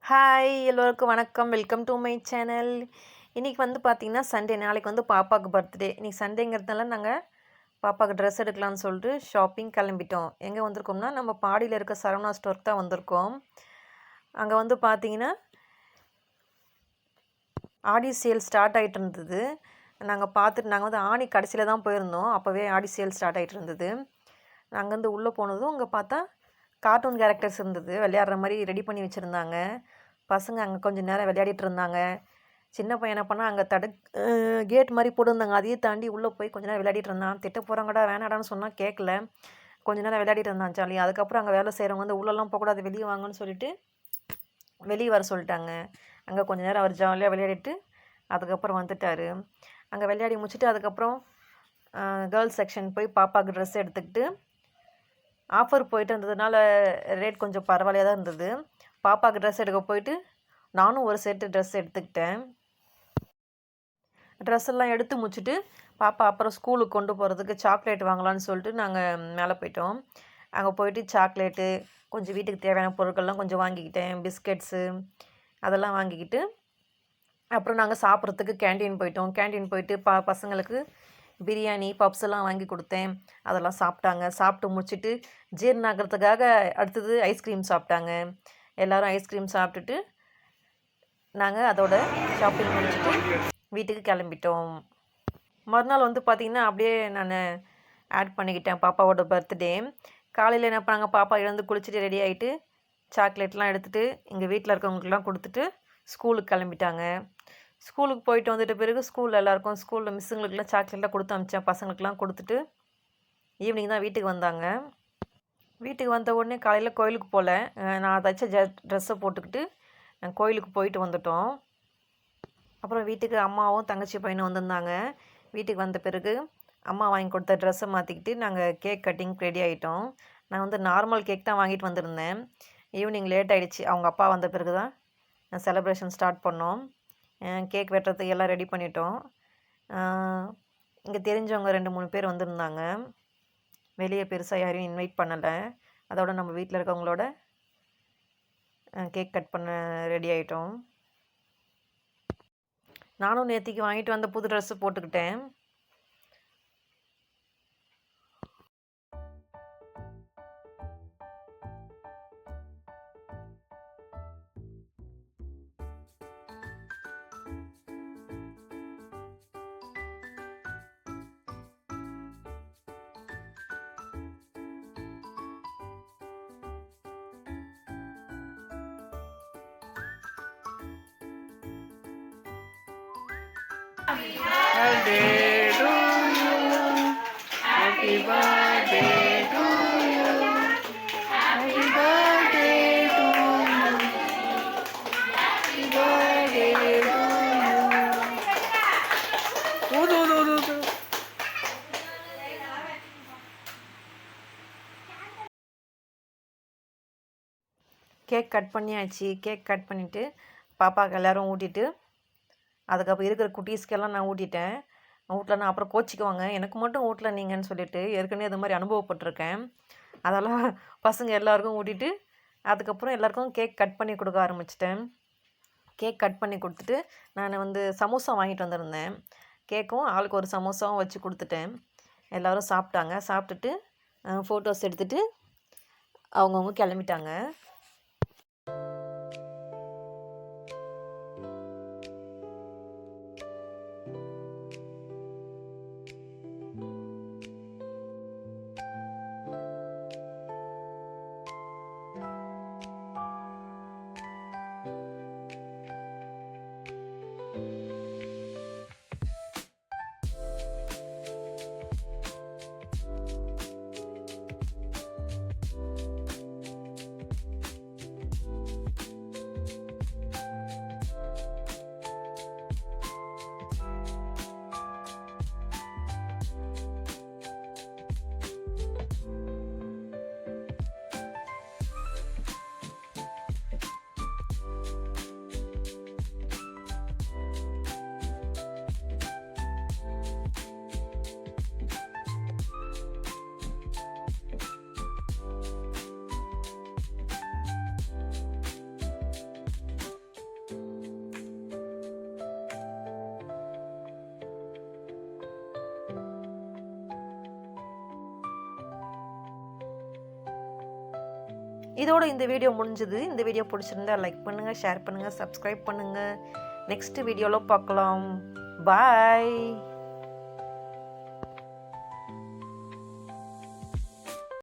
Hi எல்லோருக்கும் வணக்கம். Welcome to my channel. இன்றைக்கி வந்து பார்த்திங்கன்னா சண்டே. நாளைக்கு வந்து பாப்பாவுக்கு பர்த்டே. இன்றைக்கி சண்டேங்கிறதுனால நாங்கள் பாப்பாவுக்கு ட்ரெஸ் எடுக்கலாம்னு சொல்லிட்டு ஷாப்பிங் கிளம்பிட்டோம். எங்கே வந்திருக்கோம்னா நம்ம பாடியில் இருக்க சரவணா ஸ்டோருக்கு தான் வந்திருக்கோம். அங்கே வந்து பார்த்திங்கன்னா ஆடி சேல் ஸ்டார்ட் ஆகிட்டு இருந்தது. நாங்கள் வந்து ஆணி கடைசியில் தான் போயிருந்தோம். அப்போவே ஆடி சேல் ஸ்டார்ட் ஆகிட்டு இருந்தது. அங்கேருந்து உள்ளே போனதும் அங்கே பார்த்தா கார்ட்டூன் கேரக்டர்ஸ் இருந்தது. விளையாடுற மாதிரி ரெடி பண்ணி வச்சுருந்தாங்க. பசங்க அங்கே கொஞ்சம் நேரம் விளையாடிட்டு இருந்தாங்க. சின்ன பையன் என்ன பண்ணால் அங்கே கேட் மாதிரி போட்டிருந்தாங்க. அதையே தாண்டி உள்ளே போய் கொஞ்ச நேரம் விளையாடிட்டு இருந்தான். திட்ட போகிறாங்கடா வேணாடான்னு சொன்னால் கேட்கல. கொஞ்ச நேரம் விளையாடிட்டு இருந்தான் ஜாலி. அதுக்கப்புறம் அங்கே வேலை செய்கிறவங்க வந்து உள்ளெல்லாம் போகக்கூடாது, வெளியே வாங்கன்னு சொல்லிட்டு வெளியே வர சொல்லிட்டாங்க. அங்கே கொஞ்ச நேரம் அவர் ஜாலியாக விளையாடிட்டு அதுக்கப்புறம் வந்துட்டார். அங்கே விளையாடி முடிச்சுட்டு அதுக்கப்புறம் கேர்ள்ஸ் செக்ஷன் போய் பாப்பாவுக்கு ட்ரெஸ் எடுத்துக்கிட்டு ஆஃபர் போயிட்டு இருந்ததுனால ரேட் கொஞ்சம் பரவாயில்லையாக தான் இருந்தது. பாப்பாவுக்கு ட்ரெஸ் எடுக்க போயிட்டு நானும் ஒரு செட்டு ட்ரெஸ் எடுத்துக்கிட்டேன். ட்ரெஸ் எல்லாம் எடுத்து முடிச்சுட்டு பாப்பா அப்புறம் ஸ்கூலுக்கு கொண்டு போகிறதுக்கு சாக்லேட் வாங்கலான்னு சொல்லிட்டு நாங்கள் மேலே போயிட்டோம். அங்கே போயிட்டு சாக்லேட்டு கொஞ்சம் வீட்டுக்கு தேவையான பொருட்கள்லாம் கொஞ்சம் வாங்கிக்கிட்டேன். பிஸ்கெட்ஸு அதெல்லாம் வாங்கிக்கிட்டு அப்புறம் நாங்கள் சாப்பிட்றதுக்கு கேண்டீன் போயிட்டோம். கேண்டீன் போயிட்டு பசங்களுக்கு பிரியாணி பப்ஸ் எல்லாம் வாங்கி கொடுத்தேன். அதெல்லாம் சாப்பிட்டாங்க. சாப்பிட்டு முடிச்சுட்டு ஜீரணாகிறதுக்காக அடுத்தது ஐஸ்கிரீம் சாப்பிட்டாங்க. எல்லோரும் ஐஸ்கிரீம் சாப்பிட்டுட்டு நாங்கள் அதோட ஷாப்பிங் முடிச்சுட்டு வீட்டுக்கு கிளம்பிட்டோம். மறுநாள் வந்து பார்த்திங்கன்னா அப்படியே நான் ஆட் பண்ணிக்கிட்டேன் பாப்பாவோட பர்த்டே. காலையில் என்ன பண்ணாங்க, பாப்பா எழுந்து குளிச்சுட்டு ரெடி ஆகிட்டு சாக்லேட்லாம் எடுத்துகிட்டு எங்கள் வீட்டில் இருக்கவங்களுக்குலாம் கொடுத்துட்டு ஸ்கூலுக்கு கிளம்பிட்டாங்க. ஸ்கூலுக்கு போயிட்டு வந்துட்ட பிறகு ஸ்கூலில் ஸ்கூலில் மிஸ்ஸுங்களுக்குலாம் சாக்லேட்லாம் கொடுத்து அனுப்பிச்சேன். பசங்களுக்கெலாம் கொடுத்துட்டு ஈவினிங் தான் வீட்டுக்கு வந்தாங்க. வீட்டுக்கு வந்த உடனே காலையில் கோயிலுக்கு போகல. நான் தைச்ச ட்ரெஸ்ஸை போட்டுக்கிட்டு கோயிலுக்கு போயிட்டு வந்துட்டோம். அப்புறம் வீட்டுக்கு அம்மாவும் தங்கச்சி பையனும் வந்திருந்தாங்க. வீட்டுக்கு வந்த பிறகு அம்மா வாங்கி கொடுத்த ட்ரெஸ்ஸை மாற்றிக்கிட்டு நாங்கள் கேக் கட்டிங் ரெடி ஆகிட்டோம். நான் வந்து நார்மல் கேக் தான் வாங்கிட்டு வந்திருந்தேன். ஈவினிங் லேட் ஆகிடுச்சு. அவங்க அப்பா வந்த பிறகு தான் செலிப்ரேஷன் ஸ்டார்ட் பண்ணோம். கேக் வெட்டுறதுக்கு எல்லாம் ரெடி பண்ணிட்டோம். இங்கே தெரிஞ்சவங்க 2-3 பேர் வந்திருந்தாங்க. வெளியே பெருசாக யாரையும் இன்வைட் பண்ணலை. அதோட நம்ம வீட்டில் இருக்கவங்களோட கேக் கட் பண்ண ரெடி ஆகிட்டோம். நானும் நேற்றுக்கு வாங்கிட்டு வந்த புது ட்ரெஸ்ஸு போட்டுக்கிட்டேன். Birthday to you. Happy birthday to you. Happy birthday to you. Happy birthday to you. Cake cut பண்ணியாச்சு. கேக் கட் பண்ணிவிட்டு பாப்பாவுக்கு எல்லோரும் ஊட்டிட்டு அதுக்கப்புறம் இருக்கிற குட்டீஸ்க்கெல்லாம் நான் ஊட்டிட்டேன். ஊட்டலன்னா அப்புறம் கோச்சிக்குவாங்க, எனக்கு மட்டும் ஊட்டல நீங்கன்னு சொல்லிட்டு. ஏற்கனவே அது மாதிரி அனுபவப்பட்டிருக்கேன். அதெல்லாம் பசங்க எல்லாருக்கும் ஊட்டிட்டு அதுக்கப்புறம் எல்லாருக்கும் கேக் கட் பண்ணி கொடுக்க ஆரம்பிச்சிட்டேன். கேக் கட் பண்ணி கொடுத்துட்டு நான் வந்து சமோசா வாங்கிட்டு வந்திருந்தேன். கேக்கும் ஆளுக்கு ஒரு சமோசாவும் வச்சு கொடுத்துட்டேன். எல்லோரும் சாப்பிட்டாங்க. சாப்பிட்டுட்டு ஃபோட்டோஸ் எடுத்துகிட்டு அவங்கவுங்க கிளம்பிட்டாங்க. இதோட இந்த வீடியோ முடிஞ்சுது. இந்த வீடியோ பிடிச்சிருந்தா லைக் பண்ணுங்கள், ஷேர் பண்ணுங்கள், சப்ஸ்கிரைப் பண்ணுங்கள். நெக்ஸ்ட் வீடியோவில் பார்க்கலாம். பாய்.